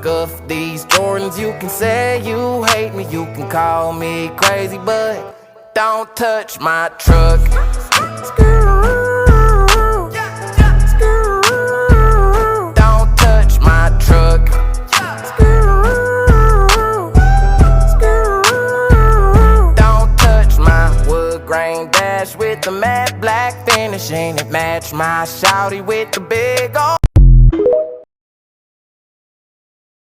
scuff these Jordans. You can say you hate me, you can call me crazy, but don't touch my truck. Don't touch my truck. Don't touch my wood grain dash with the matte black finishing. It match my shawty with the big old